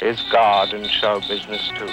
is God and show business too.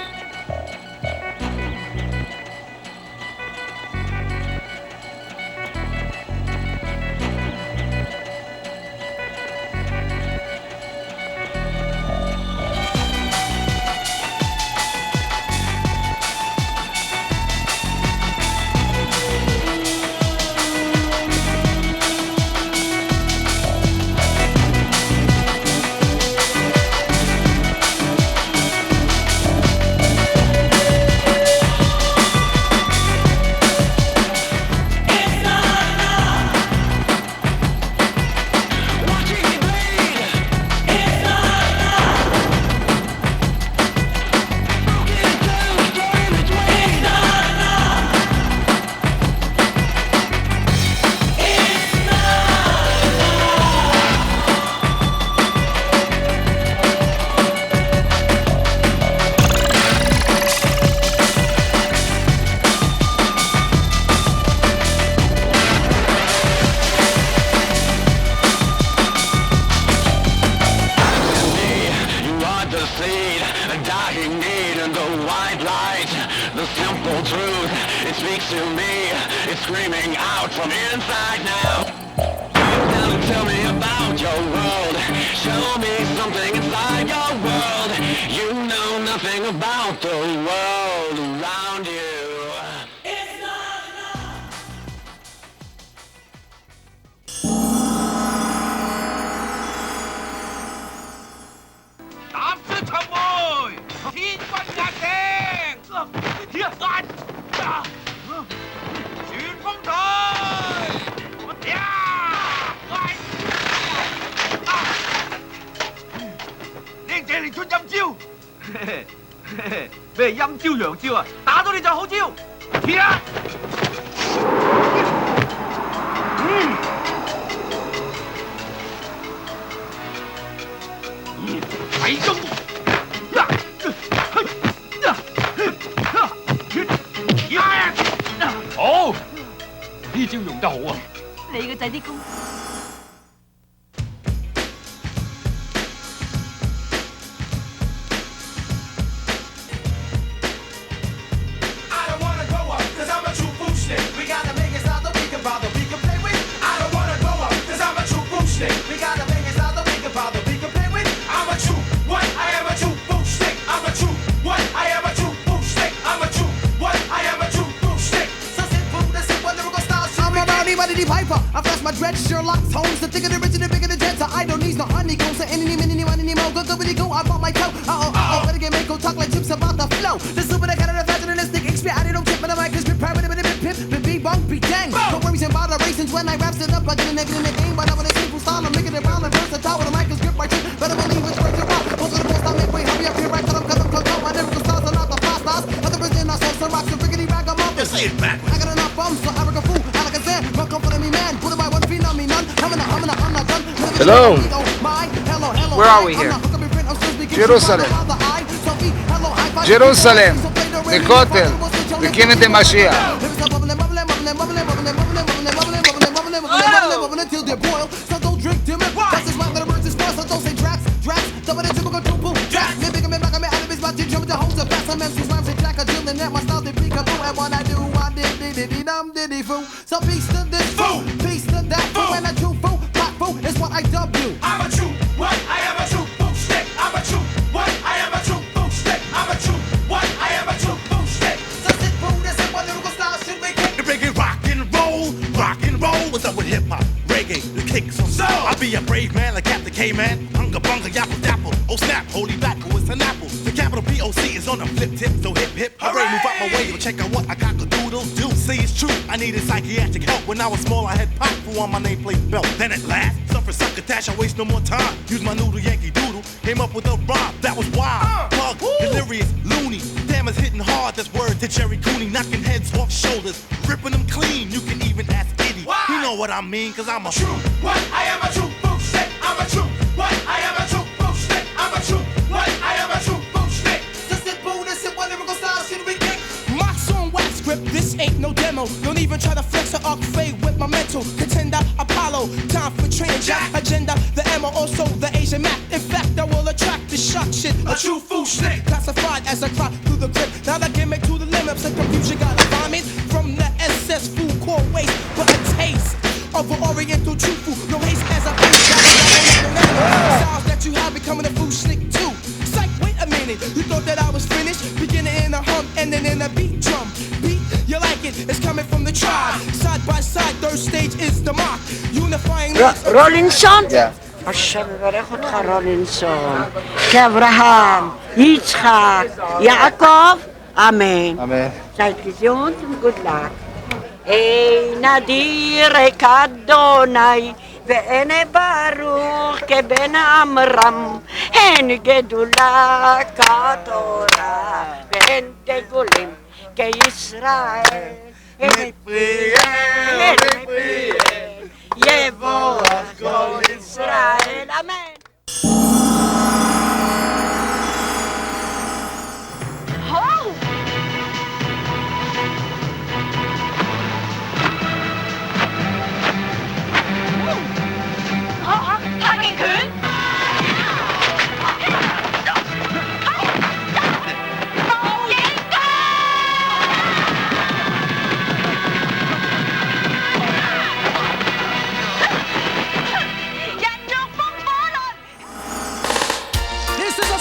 Hello. Where are we here? Jerusalem. Jerusalem. The Kotel. The Kennedy Mashiach. So peace to this fool, peace to that fool, and a true fool, black fool is what I dub you. I'm a true what? I am a true fool stick. I'm a true what? I am a true fool stick. I'm a true what? I am a true fool stick. So sit fool, this is what lyrical style should we kick? The reggae rock and roll. What's up with hip hop? Reggae, the kicks some soul. I'll be a brave man like Captain K-Man. Hunga bunga yapple dapple. Oh snap, holy battle, it's an apple. The capital P-O-C is on a flip tip, so hip hip. Hooray, move out my way, check out what I got to doodle do. See, it's true, I needed psychiatric help. When I was small, I had pop for on my nameplate belt. Then at last, suffer succotash, I waste no more time. Use my noodle Yankee doodle, came up with a rhyme that was wild. Plug, delirious, loony. Damn, it's hitting hard, that's word to Jerry Cooney. Knocking heads off shoulders, ripping them clean. You can even ask Eddie, he know what I mean, cause I'm a true what? I am a true fool stick. I'm a true what? I am a true fool stick. I'm a true what? I am a true fool stick. Just sit boo, this is what lyrical style should we kick? My song wax script, this ain't no demo. Don't even try to flex or arc fade with my mental. Contender, Apollo, time for training jack agenda. The M also the Asian map. In fact, I will attract the shock shit. a true fool stick. Classified as a clock through the grip. Now the gimmick to the limits and confusion got a vomit from the SS food core waste, but a taste of an oriental true food. No haste as a face. Styles that you have becoming a food slick too. Psych, wait a minute. You thought that I was finished? Beginning in a hump, ending in a beat drum. Beat, you like it? It's coming from the tribe. Side by side, third stage is the mock. Unifying. Rawlinson? Yeah. השם יברך אותך רולינסון, כאברהם, יצחק, יעקב, אמן. Amen. Seid gesund und good luck. אין אדיר כאדוני ואין ברוך כבן עמרם, אין גדולה כתורה ואין דגולים כישראל, אין פריאל, אין פריאל, יבורך כל ישראל, אמן.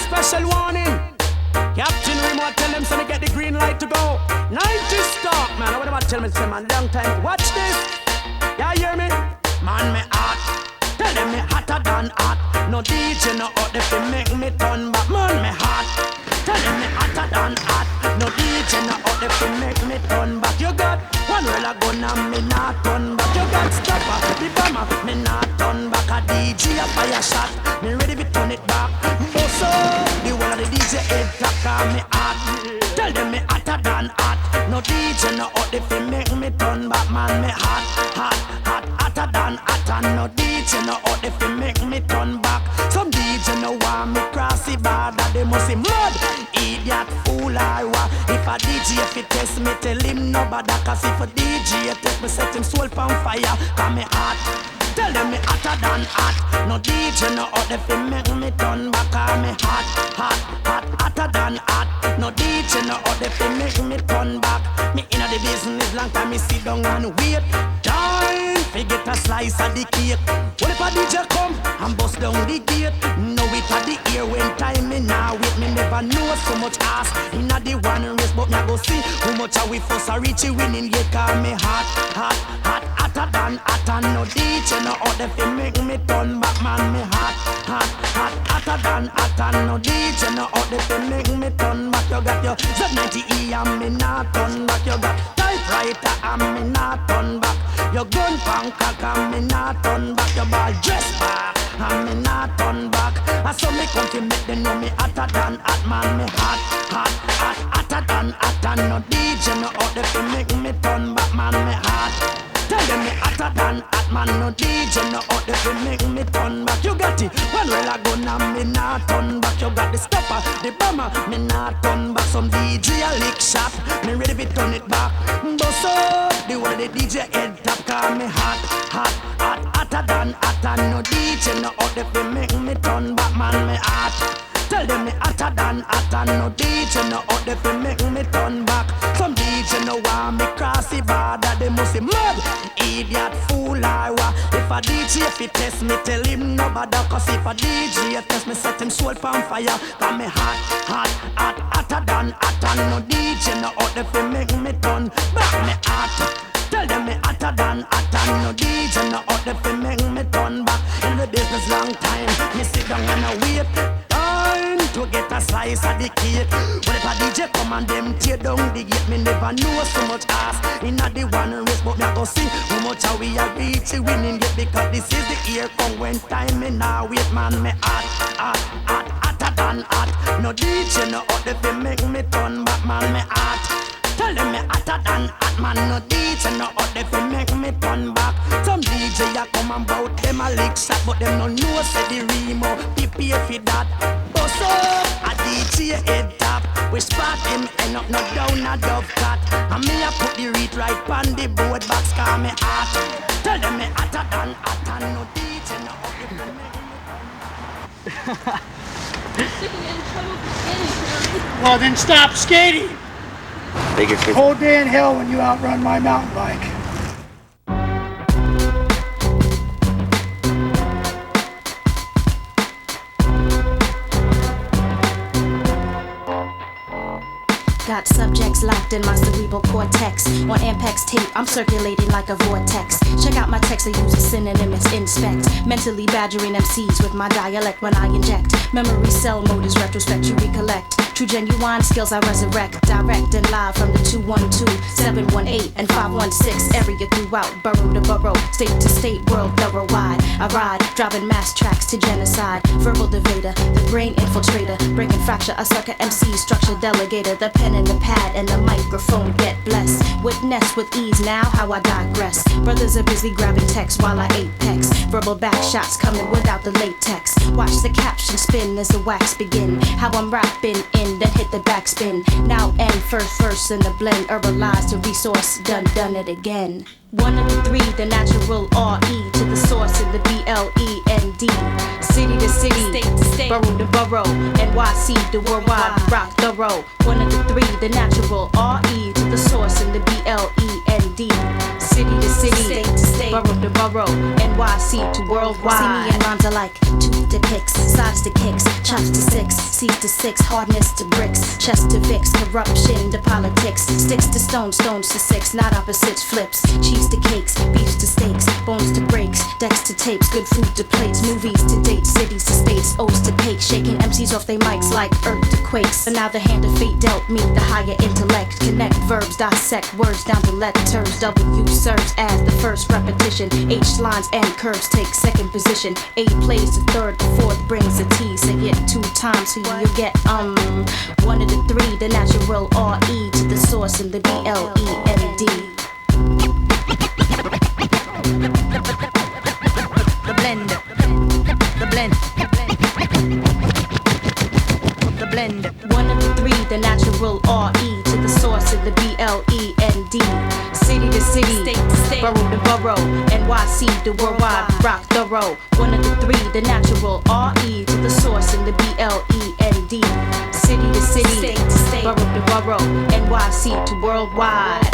Special warning. Captain Remote tell them so they get the green light to go. 90 stop, man. I want to tell me, say, man, long time. Watch this. Yeah, hear me? Man, me hot. Tell them me hotter than hot. No DJ, no out if they make me turn back. Man, me hot. Tell them me hotter than hot. No DJ, no out if they make me turn back. You got one roll of gun and me not turn back. You got stopper, the bomber, me not turn back. A DJ a fire shot, me ready to turn it back. So, the one of the DJ head talk me hot. Tell them me hotter than hot. No DJ no out if they make me turn back. Man, me hot, hot, hot, hotter than hot. And no DJ no out if they make me turn back. Some DJ no want me cross the border. They must be mad, idiot, fool or what. If a DJ if he test me, tell him no bother. Cause if a DJ test me, set him soul on fire. Cause me hot. Tell them me hotter than hot. No DJ no out if they make me turn back. Cause me hot, hot, hot, hotter than hot. No DJ no out if they make me turn back. Me inna the business long time me sit down and wait. Time fi get a slice of the cake. What if a DJ come and bust down the gate? Know it at the ear when time me now wait. Me never know so much ass inna the one race, but me a go see how much a we fuss a reach winning yet. Cause me hot, hot, hot, hotter than hot. And no DJ no out if they make me turn back. Man, me hot, hot, hot, hotter than hot. And no DJ no out if they make me turn back. You got your Z90E and me not turn back. You got typewriter and me not turn back. Your gun pancake and me not turn back. Your ball dress back and me not turn back. I saw me come to make them know me hotter than hot. Man, me hot, hot, hot, hotter than hot. And no DJ no out if they make me turn back. Man, me hot. Tell them me hotter than hot. Man, no DJ no out if they make me turn back. You got it, one roll a gun and me not turn back. You got the stopper, the bomber, me not turn back. Some DJ a lick shot, me ready to turn it back. Boss up, the one the DJ head top. Cause me hot, hot, hot, hotter than hot. And no DJ no out if they make me turn back. Man, me hot. Tell them me hotter than hot. And no DJ no out if they make me turn back. Some DJ no want me cross the border. They must be mad, idiot, fool or what. If a DJ if he test me, tell him no bother. Cause if a DJ test me, set him soul on fire. Cause me hot, hot, hot, hotter than hot. And no DJ no out if they make me turn back. Me hot. Tell them me hotter than hot. And no DJ no out if they make me turn back. In the business long time, me sit down and I wait. Time to get a slice of the cake. But if a DJ come and them tear down the gate, me never know so much ass inna the one race. But me a go see how much a we a reach the winning yet. Because this is the year come when time me now wait. Man, me hot, hot, hot, hotter than hot. No DJ no out if they make me turn back. Man, me hot. Tell them me hotter than hot. Man, no DJ no out if they make me turn back. Some DJ a come and bout them a lick shot, but them no know say the Remo prepare for that. Boss up a DJ head top. We spot him end up no down a dove cat. And me a put the reed right on the board box. Cause me hot. Tell them me hotter than hot. And no DJ no out if they make me turn back. Sticking in Well, then stop skating. Whole day in hell when you outrun my mountain bike. Got subjects locked in my cerebral cortex. On Ampex tape, I'm circulating like a vortex. Check out my text, I use a synonym, it's inspect. Mentally badgering MCs with my dialect when I inject. Memory cell mode is retrospect, you recollect. True genuine skills I resurrect. Direct and live from the 212, 718, and 516. Area throughout, borough to borough, state to state, world thorough wide. I ride, driving mass tracks to genocide. Verbal devader, the brain infiltrator. Breaking fracture, a sucker MC, structure delegator. The pen and the pad and the microphone get blessed. Witness with ease now how I digress. Brothers are busy grabbing text while I apex. Verbal back shots coming without the latex. Watch the caption spin as the wax begin. How I'm rapping in, then hit the backspin. Now end first verse in the blend. Herbalized to resource, done it again. One of the three, the natural R-E to the source in the B-L-E-N-D. City to city, state to state, borough to borough, NYC to worldwide, rock thorough. One of the three, the natural R-E to the source in the B-L-E-N-D. City to city, state to state, borough to borough, NYC to worldwide. See me and rhymes alike, tooth to picks, sides to kicks, chops to six, C's to six, hardness to bricks, chest to vix, corruption to politics, sticks to stones, stones to six, not opposites, flips, cheese to cakes, beefs to steaks, bones to breaks, decks to tapes, good food to plates, movies to dates, cities to states, O's to cakes, shaking MCs off they mics like earth to quakes. And now the hand of fate dealt me the higher intellect, connect verbs, dissect words down to letters. W serves as the first repetition, H lines and curves take second position, A plays the third, the fourth brings a T. Say it 2 times so you get one of the three, the natural R-E to the source in the B-L-E-N-D. The blend, the blend, the blend. One of the three, the natural R-E to the source of the B-L-E-N-D. City to city, state to state, borough to borough, NYC to worldwide, rock thorough. One of the three, the natural R-E to the source in the B-L-E-N-D. City to city, state to state, borough to borough, NYC to worldwide.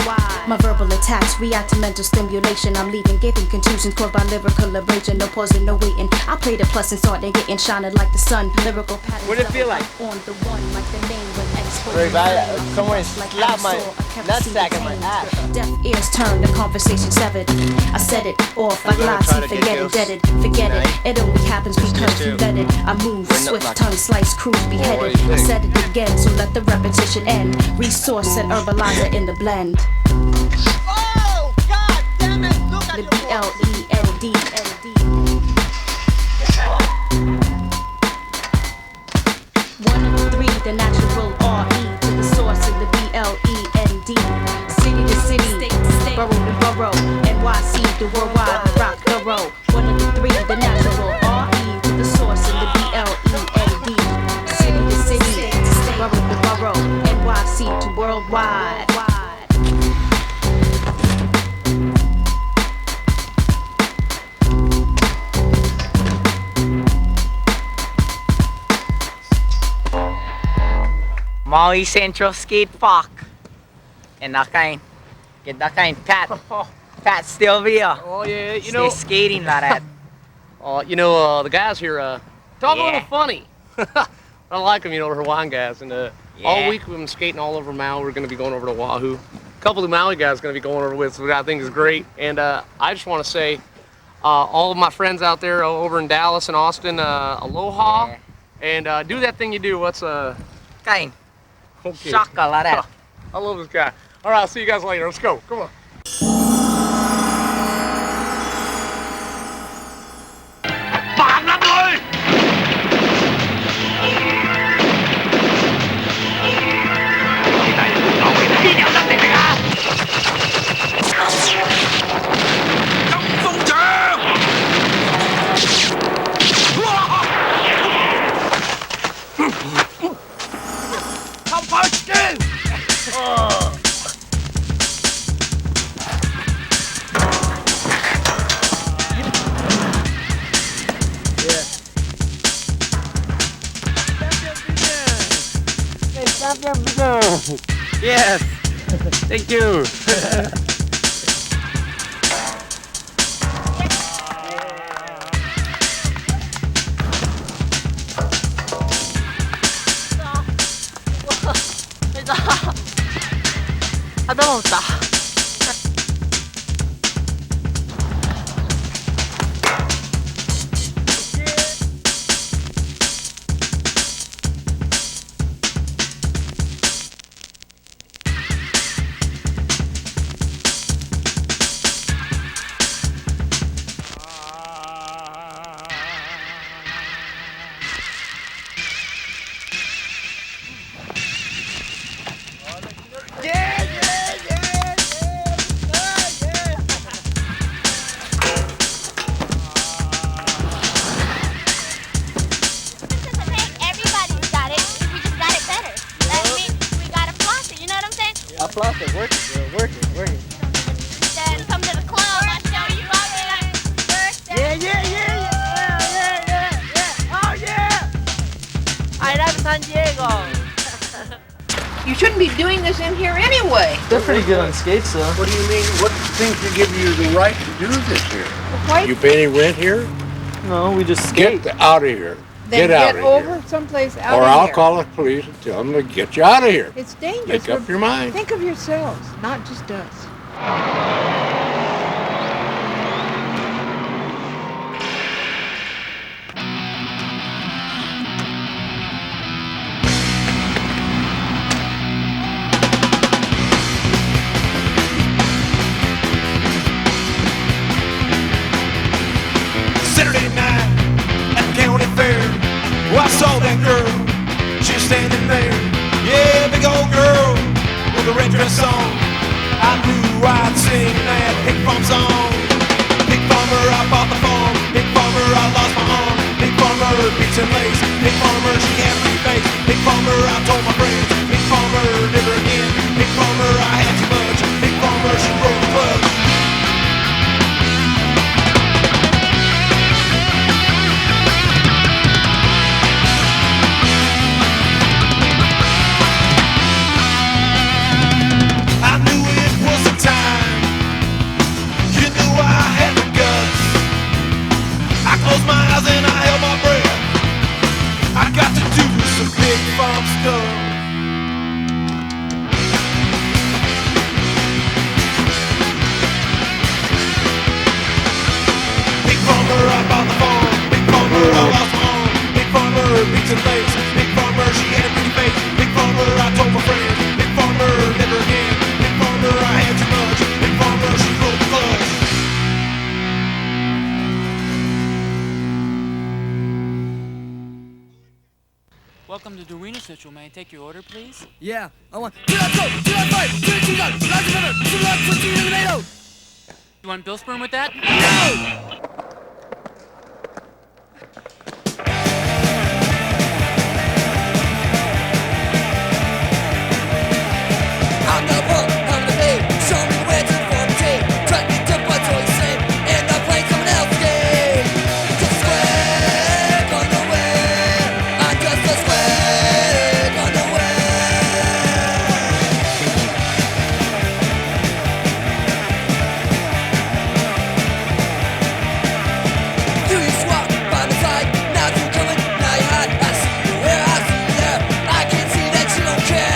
My verbal attacks react to mental stimulation. I'm leaving, giving contusions caused by lyrical abrasion. No pausing, no waiting. I play the plus and start and getting shining like the sun. Lyrical patterns. What did it feel like? On the one, like the name when exposed. Very bad. Someone slapped my nutsack in my ass. Deaf ears turn, the conversation severed. I said it off like Lottie, forget indebted. Forget it, it only happens because you let it. I move, swift tongue slice, cruise beheaded. I said it again, so let the repetition end. Resource and herbalizer in the blend. Oh, God damn it! Look at The your B-L-E-N-D. One of the three, the natural R-E to the source of the B-L-E-N-D. City to city, state to state, borough to borough, NYC to worldwide, rock thorough. One of the three, the natural R-E to the source of the B-L-E-N-D. City to city, state to state, borough to borough, NYC to worldwide. Maui Central Skate Park. And that kind, get that kind Pat still be Oh yeah, you know. stay skating like that. The guys here talk a little funny. I like them, the Hawaiian guys. And all week we've been skating all over Maui. We're going to be going over to Oahu. A couple of the Maui guys going to be going over with, which I think is great. And I just want to say, all of my friends out there over in Dallas and Austin, aloha. Yeah. And do that thing you do. What's Kind, okay. shaka like that. I love this guy. All right, I'll see you guys later. Let's go. Come on. Yes. Thank you. You shouldn't be doing this in here anyway. They're pretty good on skates, though. What do you mean? What things to give you the right to do this here? Why? You pay any rent here? No, we just skate. Get out of here. Then Get out of over here. someplace out Or of I'll here. call the police and tell them to get you out of here. It's dangerous. Make up your mind. Think of yourselves, not just us. Saturday night at the county fair, well, I saw that girl, she was standing there. Yeah, big old girl with a red dress on. I knew I'd sing that Pig Farm song. Pig farmer, I bought the farm. Pig farmer, I lost my arm. Pig farmer, beats and lace. Pig farmer, she can't pretty face. Pig farmer, I told my friends. Pig farmer, never again. Pig farmer, I had too much. Pig farmer, she broke the clutch. Closed my eyes and I held my breath. I got to do some Pig Farm stuff. Pig farmer, I bought the farm. Pig farmer, I lost my arm. Pig farmer, beats and lace. Pig farmer, she had a pretty face. Pig farmer, I told my friends. Pig farmer, never again. Pig farmer, I had too much. Pig farmer, she broke the clutch. Welcome to the Arena Central. May I take your order, please? Yeah, I want. You want Bill Sperm with that? No! I'm the punk, I'm the babe. Show me where to form a tape. Try to get up what's always the same. And I play someone else's game. Just a square, gone nowhere. I'm just a square, gone nowhere. You used to walk by my side. Now you're coming, now you're hot. I see you here, I see you there. I can see that you don't care.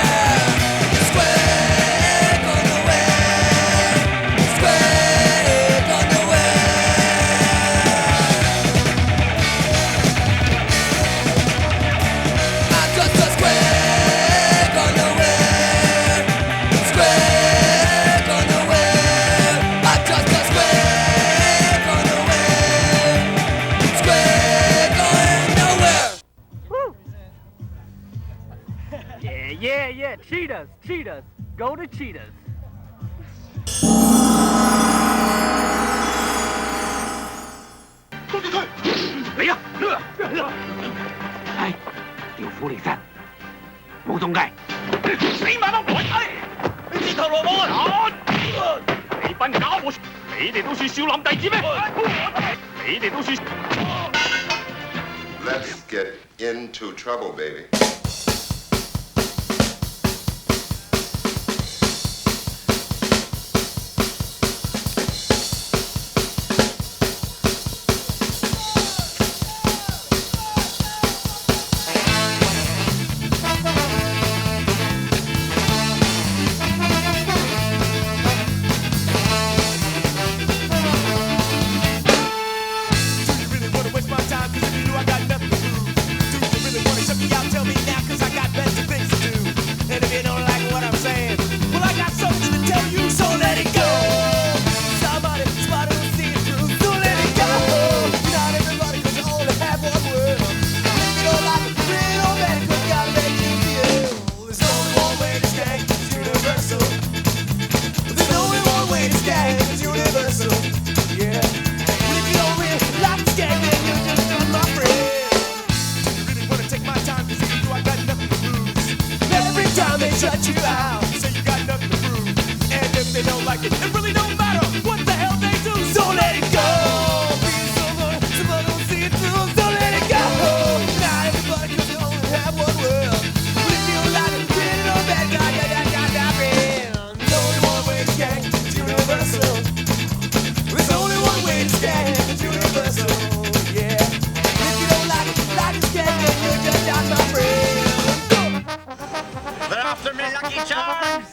Yeah, cheetahs. Go to cheetahs. Hey, 調虎離山，冇中計，死馬都來！你自投羅網啊！你班假和尚，你哋都算少林弟子咩？你哋都算。Let's get into trouble, baby. tell me now, cause I got better things to do. And if you don't like what I'm saying, well, I got something to tell you, so let it go. Somebody will see it through, so let it go. Not everybody, cause you only have one world. If you don't like it, really don't matter, cause you gotta make it feel. There's only one way to skate, it's universal. There's only one way to skate, it's universal. Yeah. But if you don't really like to skate, then you're just not my friend. You really wanna take my time, cause even though I got nothing to lose. Every time they shut you out, you say you got nothing to prove. And if they don't like it, it really don't matter what the hell they do. So let it go. Be someone will see it through. So let it go. Not everybody, cause you only have one world. But if you don't like it, really don't matter. There's only one way to skate, it's universal. There's only one way to skate, it's universal. Yeah. If you don't like it skate, then you're just not my friend. They're after me, Lucky Charms!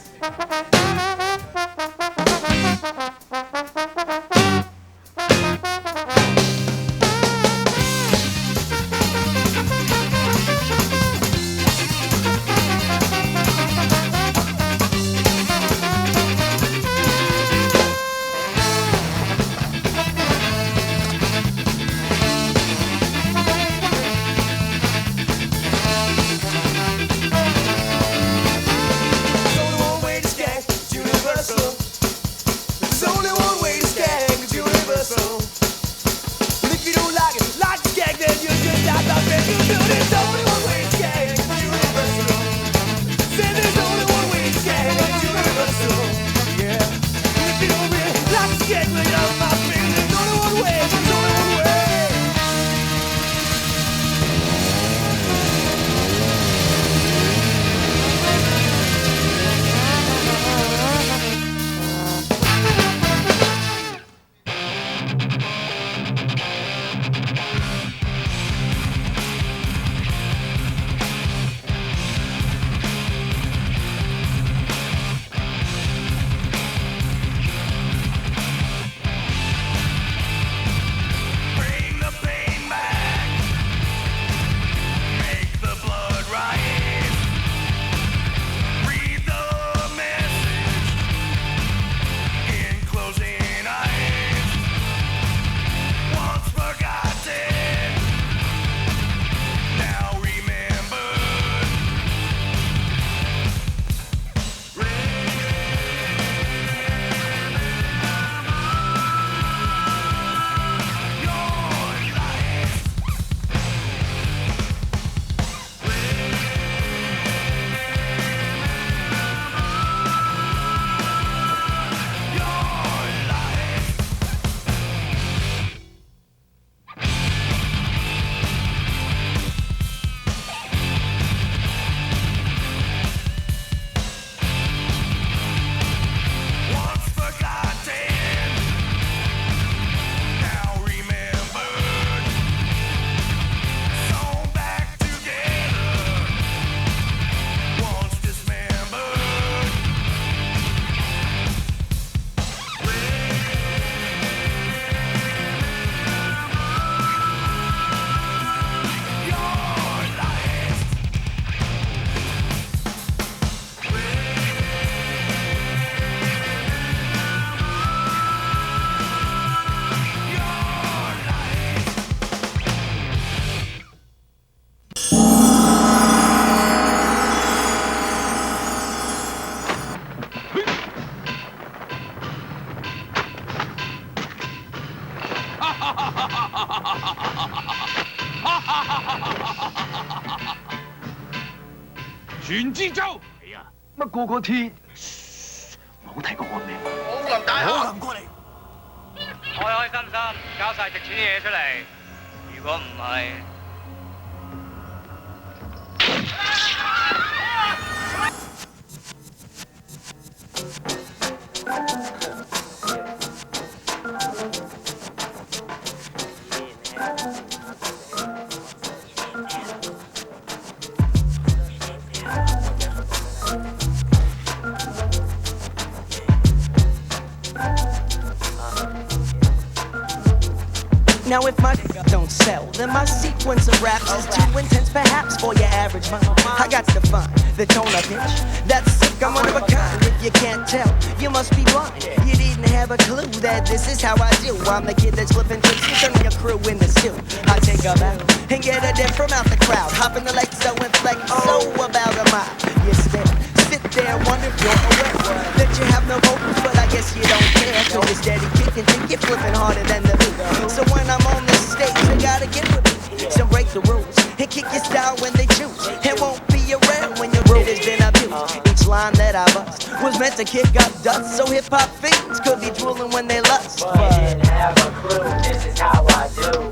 Now if my don't sell, then my sequence of raps is too intense perhaps for your average mind. I got to find the tone of pitch that's sick, I'm one of a kind. If you can't tell, you must be blind. You didn't have a clue that this is how I do. I'm the kid that's flipping tricks and turning your crew into stew. I take a bow and get a dip from out the crowd, hop in the Lexo and flex so about a mile. You sit there, wonder if you're aware that you have no vocals, but I guess you don't care. So you're steady kicking, think you're flipping harder than the beat. So when I'm on the stage, I gotta get with me. So break the rules and kick your style when they choose. It won't be around when your root has been abused. Each line that I bust was meant to kick up dust, so hip-hop fiends could be drooling when they lust. But you didn't have a clue, this is how I do.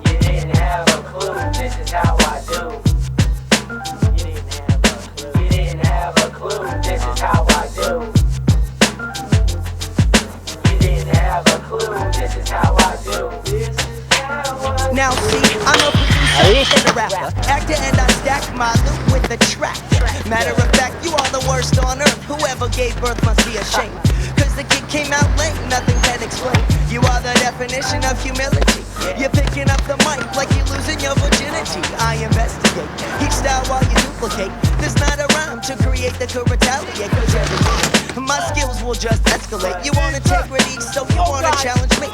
You didn't have a clue, this is how I do. You didn't have a clue, this is how I do. You didn't have a clue, this is how I do. Now see, I'm a producer and a rapper, actor, and I stack my loot with the track. Matter of fact, you are the worst on earth. Whoever gave birth must be ashamed, cause the kid came out lame, nothing can explain. You are the definition of humility. You're picking up the mic like you're losing your virginity. I investigate each style while you duplicate. There's not a rhyme to create that could retaliate, cause every time my skills will just escalate. You want integrity, so you wanna challenge me.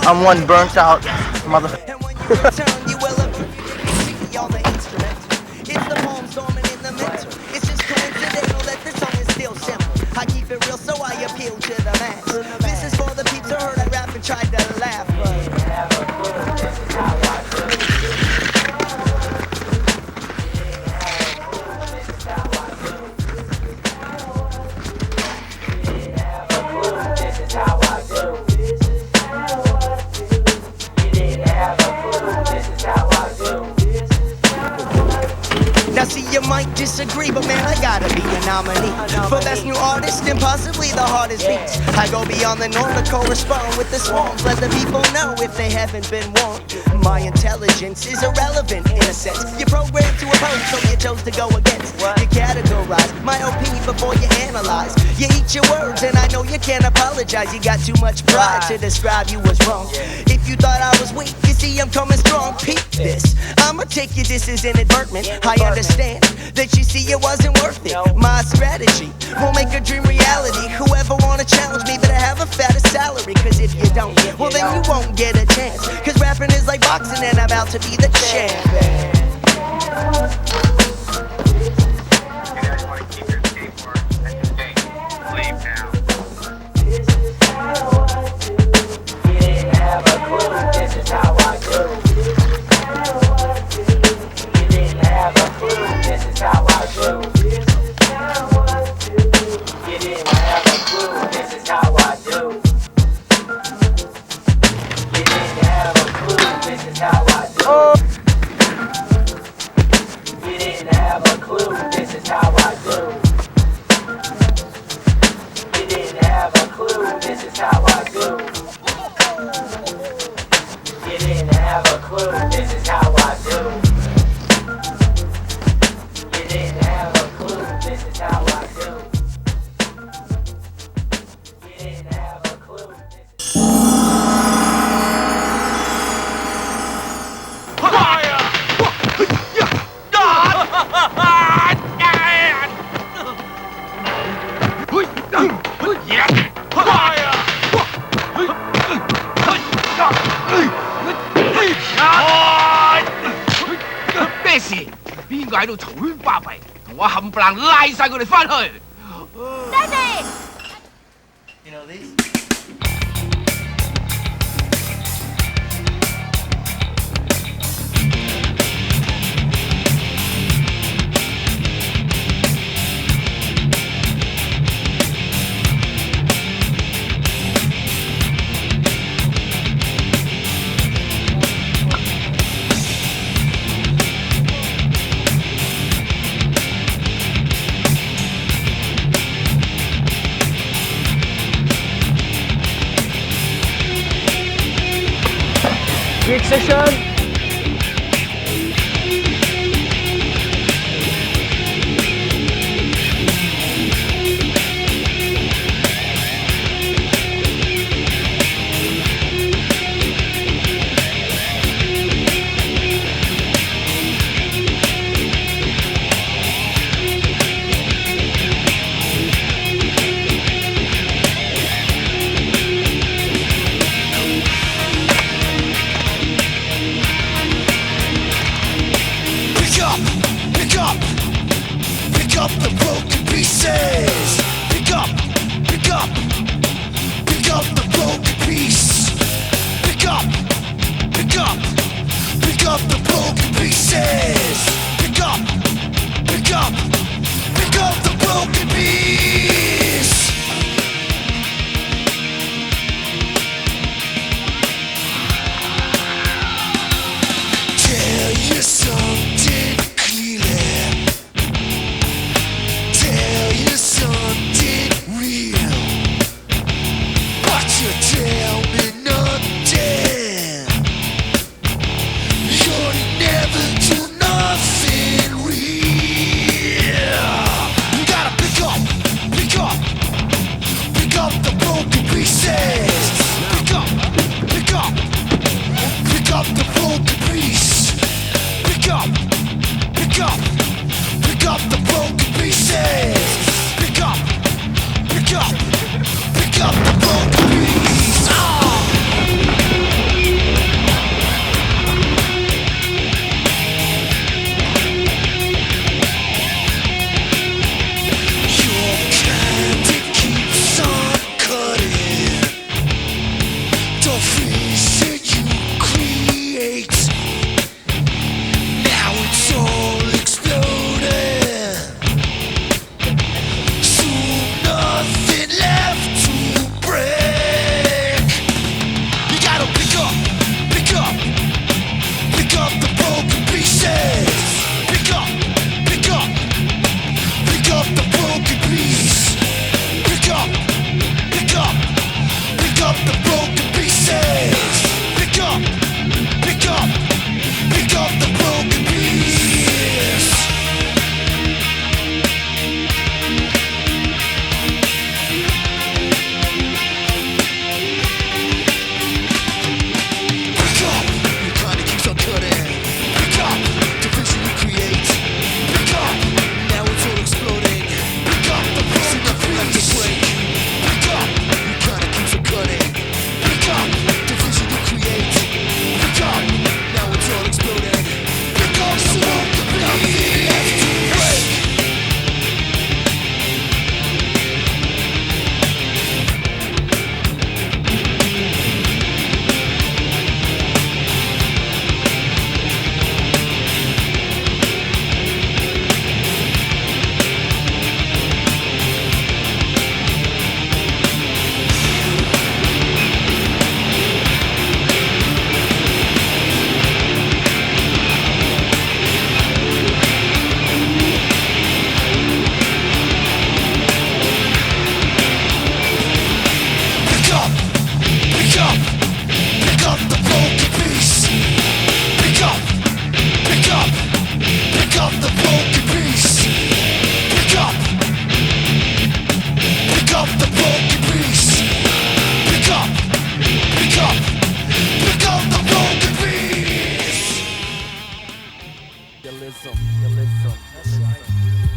I'm one burnt out mother. And when you return, you will see all the instruments. It's the poem storming in the mental. It's just coincidental that this song is still simple. I keep it real, so I appeal to the mass. This is for the peeps who heard I rap and tried to laugh. Now see, you might disagree, but man, I gotta be a nominee for best new artist and possibly the hardest beats. I go beyond the norm to correspond with the swarms. Let the people know if they haven't been warned. My intelligence is irrelevant in a sense. You're programmed to oppose, so you chose to go against. You categorize my opinion before you analyze. You eat your words, and I know you can't apologize. You got too much pride to describe you as wrong. If you thought I was weak, you see I'm coming strong. Peep this, I'ma take your diss as an advertisement. I understand that you see it wasn't worth it. My strategy will make a dream reality. Whoever wanna challenge me better have a fatter salary, cause if you don't, well then you won't get a chance. Cause rapping is like boxing and I'm about to be the champ. You know these? Quick session. pieces. Pick up, pick up, pick up the broken piece. Pick up, pick up, pick up the broken pieces. Pick up, pick up, pick up the broken piece. Tell you something clear. Tell you something real. But you tell me nothing. You'll never do nothing real. You gotta pick up, pick up, pick up the broken pieces. Pick up, pick up, pick up the broken piece. Pick up, pick up, pick up the broken pieces. Pick up, pick up, pick up the broken piece. Your kind that keeps on cutting. The face that you create. Now it's all exploding. Soon nothing left to break. You gotta pick up, pick up, pick up the broken pieces. Pick up, pick up, pick up the broken piece. Pick up, pick up, pick up the broken pieces. Pick up, pick up, pick up the broken piece. Pick up, your kind that keeps on cutting. Pick up, the vision you create. Pick up, now it's all exploding. Pick up the broken piece. Pick up, your kind that keeps on cutting. Pick up, the vision you create. Pick up, now it's all exploding. Pick up the broken piece. Left to break. Pick up, pick up, pick up the broken piece. Pick up, pick up, pick up the broken piece. Pick up, pick up the broken piece. Pick up, pick up, pick up the broken piece.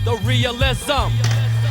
The realism.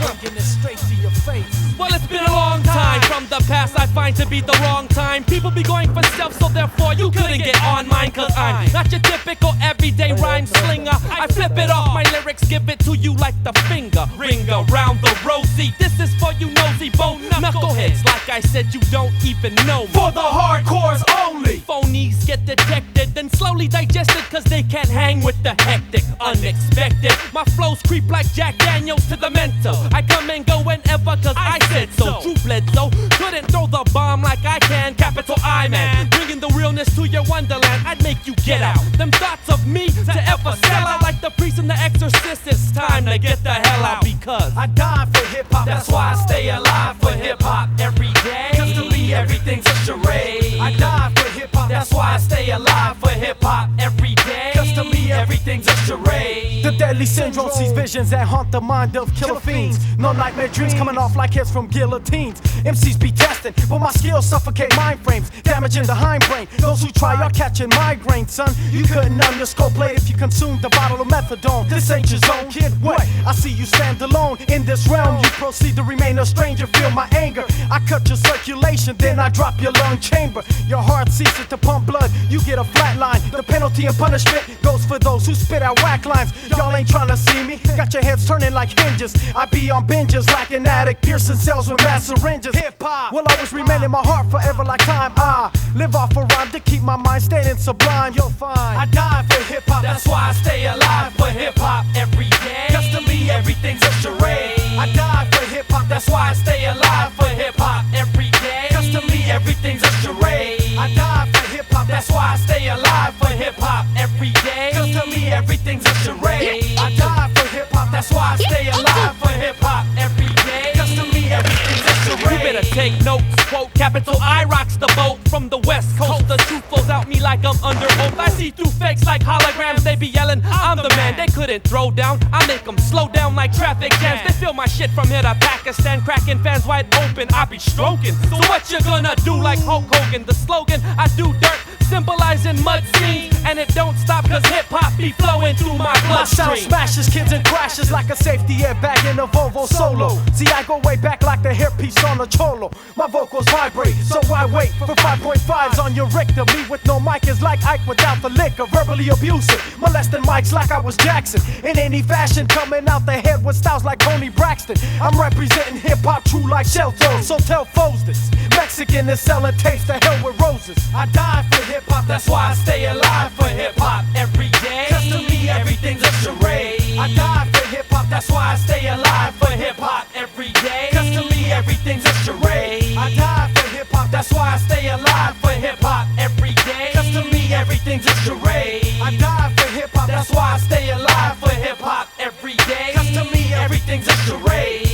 Bringing it straight to your face. Well, it's been a long time. From the past, I find to be the wrong time. People be going for self, so therefore you couldn't get on mine. Cause I'm not your typical everyday rhyme slinger. I flip it off, my lyrics give it to you like the finger. Ring around the rosy. This is for you nosy bone knuckleheads. Like I said, you don't even know me. For the hardcores only. Phonies get detected, then slowly digested. Cause they can't hang with the hectic, unexpected. My flows creep like Jack Daniels to the mental. I come and go whenever cause I said so. True Bledsoe couldn't throw the bomb like I can. Capital I man, bringing the realness to your wonderland. I'd make you get out them thoughts of me to ever sell out like the priest and the exorcist. It's time to get the hell out because I died for hip hop. that's why I stay alive for hip hop every day. Cause to me everything's a charade. I died for hip hop. That's why I stay alive for hip hop every day. Cause to me everything's a charade. The deadly syndrome sees visions that haunt the mind of killer fiends. No nightmare dreams coming off like heads from guillotines. MCs be testing, but my skills suffocate mind frames, damaging the hindbrain. Those who try are catching migraine, son. You couldn't underscore play if you consumed a bottle of methadone. This ain't your zone, kid. What? I see you stand alone in this realm. You proceed to remain a stranger. Feel my anger. I cut your circulation, then I drop your lung chamber. Your heart ceases to pump blood. You get a flat line. The penalty and punishment goes for those who who spit out whack lines. Y'all ain't tryna see me. Got your heads turning like hinges. I be on binges like an addict, piercing cells with mass syringes. Hip hop will always remain in my heart forever like time. I live off a rhyme to keep my mind staying sublime. You'll find I die for hip hop. That's why I stay alive for hip hop every day. Cause to me everything's a charade. I die for hip hop. That's why I stay alive for hip hop every day. Cause to me everything's a charade. I die for hip hop. That's why I stay alive for hip hop every day. Cause to me everything's a charade. I die for hip hop. That's why I stay alive for hip hop every day. Cause to me everything's a charade. You better take notes, quote, capital I rocks the boat from the west coast. The truth flows out me like I'm under oath. I see through fakes like holograms. They be yelling, I'm the man. They couldn't throw down. I make them slow down like traffic jams. They feel my shit from here to Pakistan, cracking fans wide open. I be stroking. So what you gonna do like Hulk Hogan? The slogan, I do dirt, symbolizing mud scenes. And it don't stop cause hip hop be flowing through my My sound bloodstream. smashes kids and crashes like a safety airbag in a Volvo Solo. See, I go way back like the hairpiece on a cholo. My vocals vibrate, so I wait for 5.5s on your Richter. Me with no mic is like Ike without the liquor. Verbally abusive, molesting mics like I was Jackson. In any fashion, coming out the head with styles like Tony Braxton. I'm representing hip-hop true like Shelto. So tell foes this, Mexican is selling tapes to hell with roses. I die for hip-hop, that's why I stay alive for hip-hop every day. Cause to me everything's a charade. I die for hip-hop, that's why I stay alive for hip-hop every day. Cause to me everything's a charade. I die for hip-hop, that's why I stay alive for hip-hop every day. Cause to me everything's a charade. I die for hip-hop, that's why I stay alive for hip-hop every day. Cause to me everything's a charade.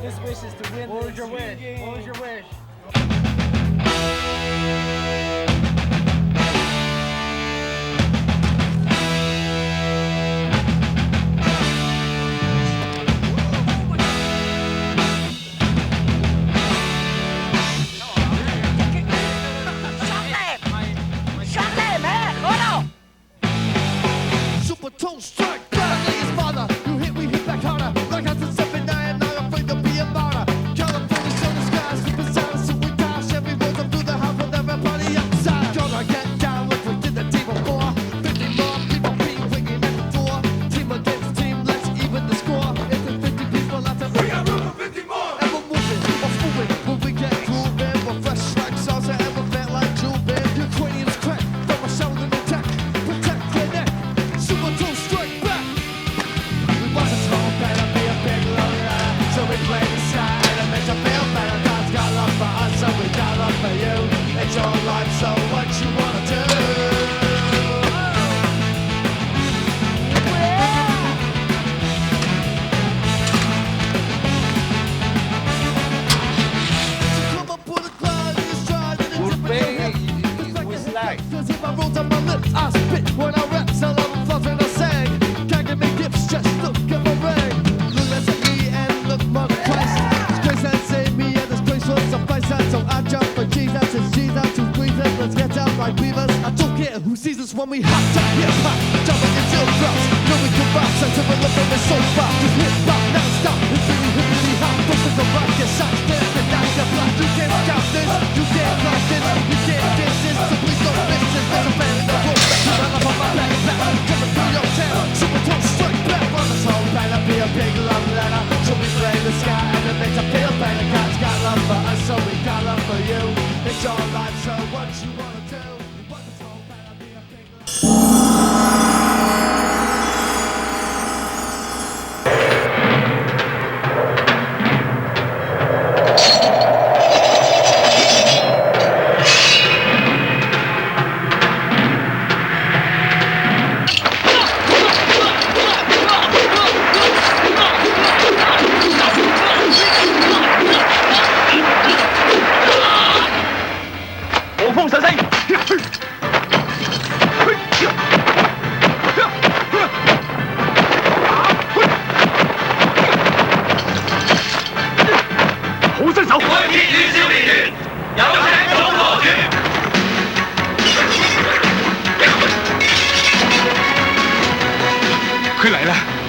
His wish is to win. What was your wish? What was your wish? Super toe strike, badly his father. You hit, we hit back harder. Like I said, 7-9, not afraid to be a martyr. California, show the skies, super silent, so we dash. Every road up through the house with everybody outside. Gonna get down like we did the day before. 50 more people being ringing at the door. Team against team, let's even the score. It's the 50 people out there. We got room for 50 more. And we're moving, when we get grooving. We're fresh like salsa and we're fat like Jubin. Ukrainians crack, from a shoulder attack. Protect your neck. Super toe strike back. 佢嚟啦！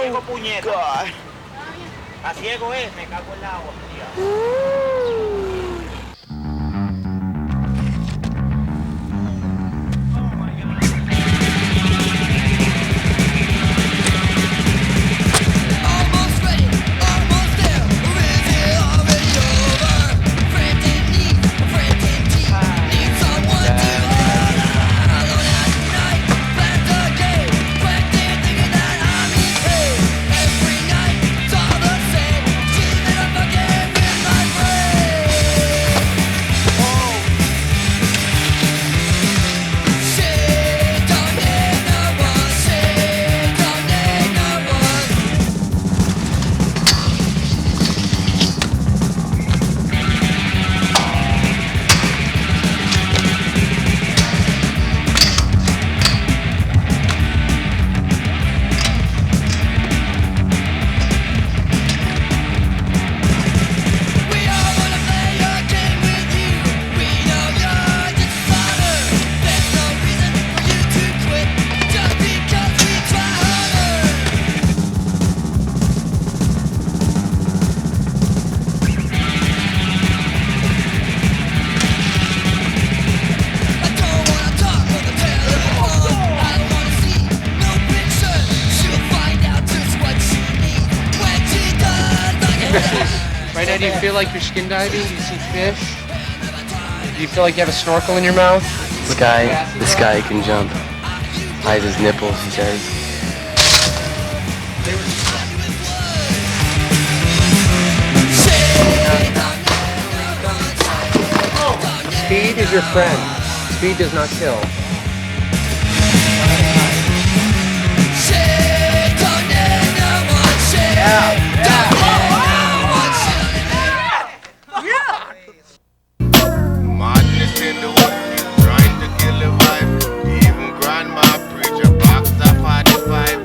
ciego, puñeta. God. A ciego es, me cago en la hostia. Right now, do you feel like you're skin diving? Do you see fish? Do you feel like you have a snorkel in your mouth? This guy can jump. Hide his nipples, he says. Speed is your friend. Speed does not kill. Madness in the world, trying to kill the vibe. Even grandma preach a box of 45.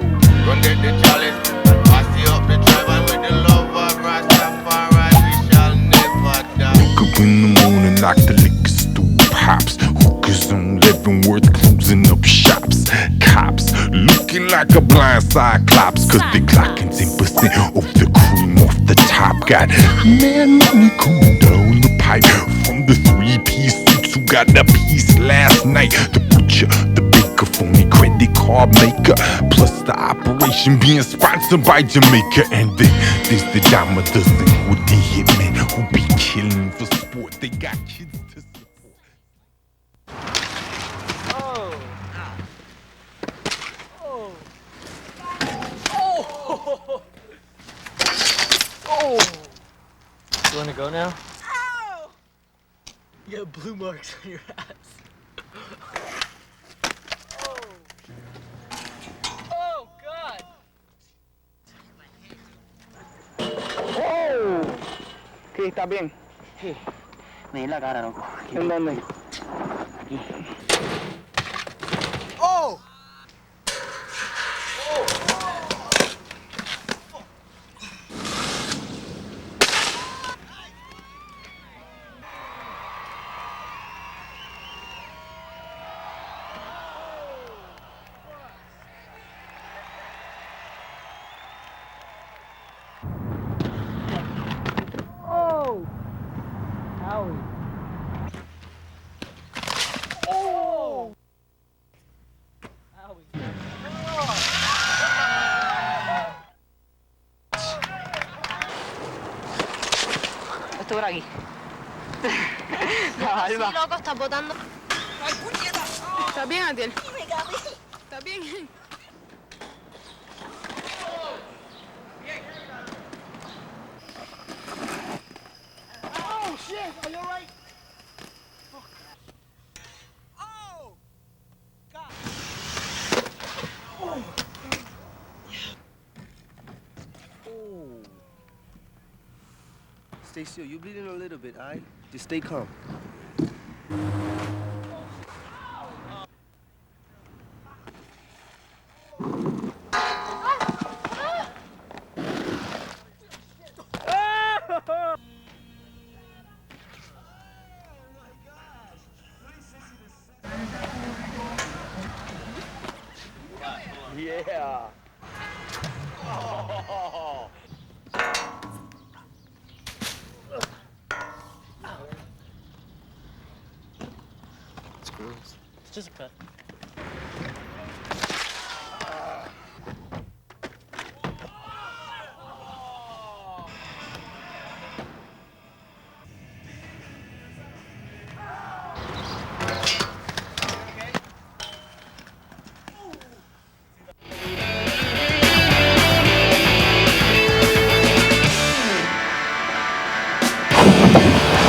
Run get the chalice and pass you up the drive. And with the love of Rastafari, we shall never die. Woke up in the morning like the liquor store pops. Hookers on Leavenworth closing up shops. Cops looking like a blind cyclops. Cause they clocking 10% of the cream off the top. Got man money coming down the pipe from the 3-piece suits who got the piece last night. The butcher, the baker, phony credit card maker. Plus the operation being sponsored by Jamaica. And then there's the dime a dozen with the hitmen who be killing for sport. They got kids to support. You wanna go now? Ow! You got blue marks on your ass. Oh, God! ¡Oh! Sí, está bien. Sí. Me di la cara, loco. ¿En dónde? Aquí. ¡Oh! Esto por aquí. Sí, loco, estás botando. ¡Ay, puñeta! ¿Estás bien, Atiel? ¿Estás bien? Oh, shit! Are you alright? Oh! God! Oh! Stay still. You're bleeding a little bit, alright? Just stay calm. Yeah. It's just a cut.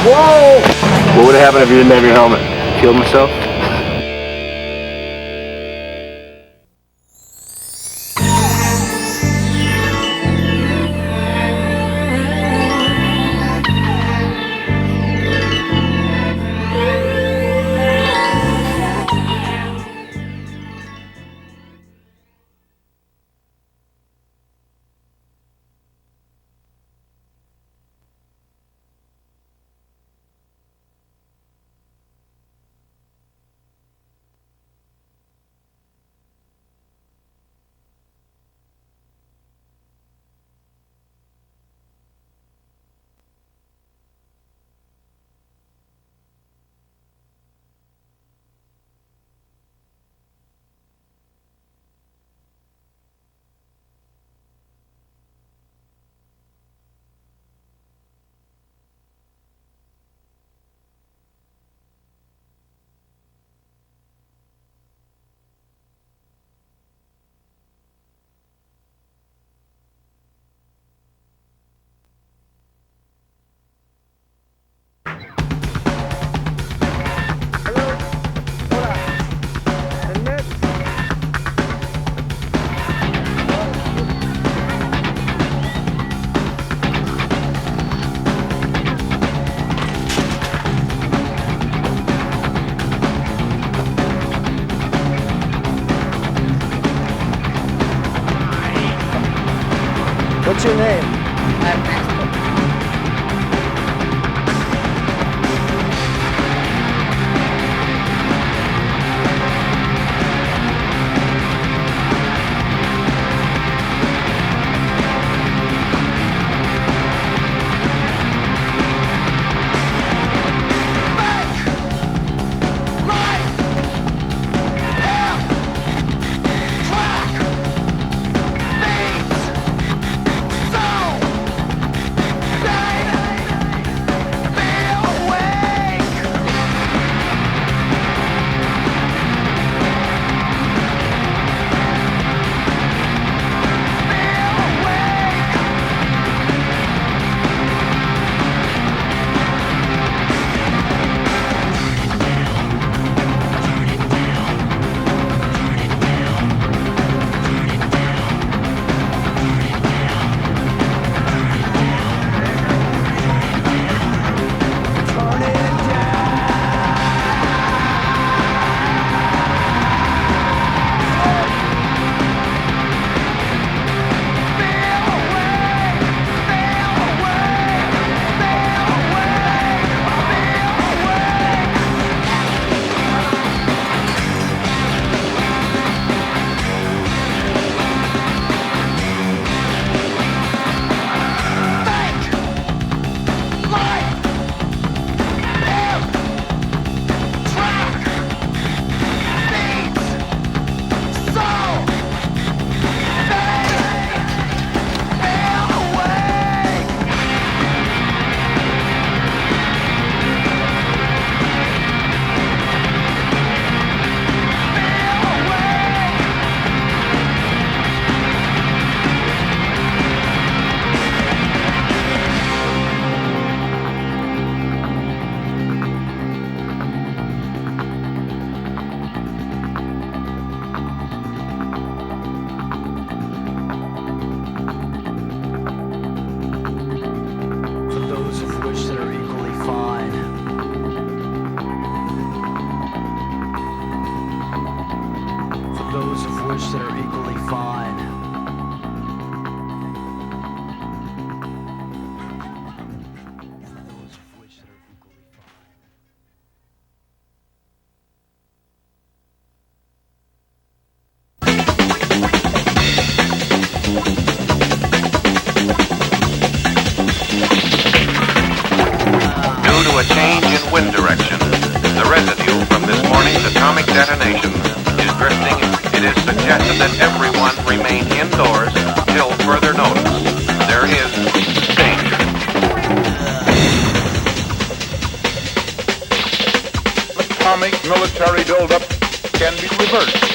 Whoa! What would have happened if you didn't have your helmet? Killed myself? What's your name? detonation is drifting. It is suggested that everyone remain indoors till further notice. There is danger. Atomic military buildup can be reversed.